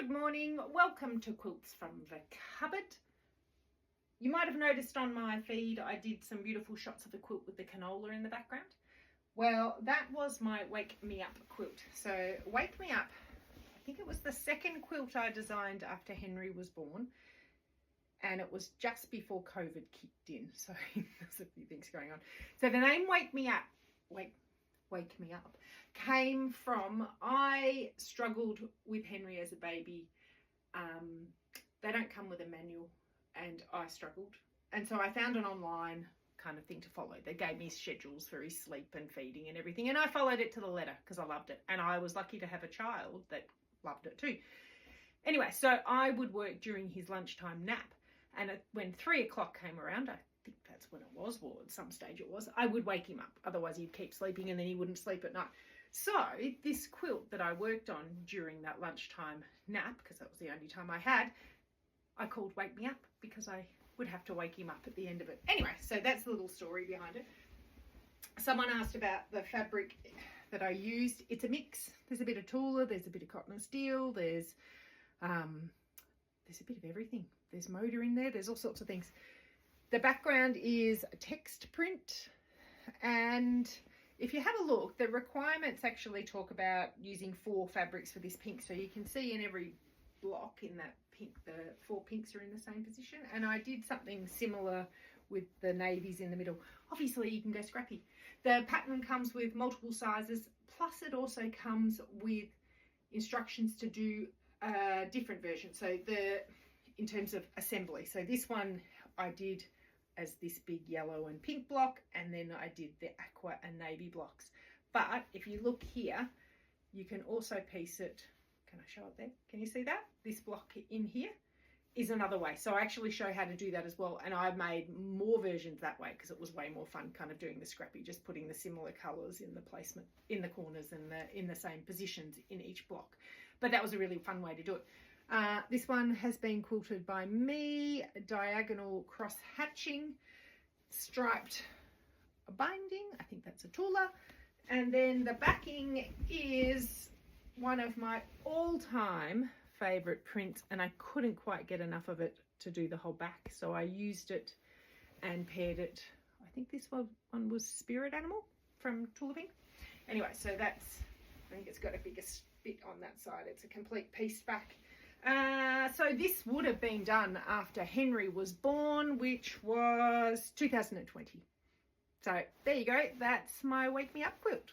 Good morning, welcome to Quilts from the Cupboard. You might have noticed on my feed I did some beautiful shots of the quilt with the canola in the background. Well, that was my Wake Me Up quilt. So Wake Me Up, I think it was the second quilt I designed after Henry was born, and it was just before COVID kicked in, so there's a few things going on. So the name Wake Me Up, Wake Me Up, came from, I struggled with Henry as a baby. They don't come with a manual, and I struggled, and so I found an online kind of thing to follow. They gave me schedules for his sleep and feeding and everything, and I followed it to the letter because I loved it, and I was lucky to have a child that loved it too. Anyway, so I would work during his lunchtime nap, and when 3 o'clock came around, I think that's when it was, or at some stage it was, I would wake him up. Otherwise he'd keep sleeping and then he wouldn't sleep at night. So this quilt that I worked on during that lunchtime nap, because that was the only time I had, I called Wake Me Up because I would have to wake him up at the end of it. Anyway, so that's the little story behind it. Someone asked about the fabric that I used. It's a mix. There's a bit of Tula, there's a bit of cotton and steel, there's a bit of everything. There's motor in there, there's all sorts of things. The background is text print, and if you have a look, the requirements actually talk about using 4 fabrics for this pink. So you can see in every block in that pink, the 4 pinks are in the same position. And I did something similar with the navies in the middle. Obviously you can go scrappy. The pattern comes with multiple sizes, plus it also comes with instructions to do a different version. So in terms of assembly. So this one I did as this big yellow and pink block, and then I did the aqua and navy blocks. But if you look here, you can also piece it. Can I show it there? Can you see that? This block in here is another way. So I actually show how to do that as well, and I've made more versions that way because it was way more fun kind of doing the scrappy, just putting the similar colors in the placement in the corners and in the same positions in each block. But that was a really fun way to do it. This one has been quilted by me, diagonal cross hatching, striped binding, I think that's a Tula, and then the backing is one of my all-time favorite prints, and I couldn't quite get enough of it to do the whole back, so I used it and paired it. I think this one was Spirit Animal from Quilting. Anyway, so that's, I think it's got a bigger bit on that side. It's a complete piece back. So this would have been done after Henry was born, which was 2020. So there you go. That's my Wake Me Up quilt.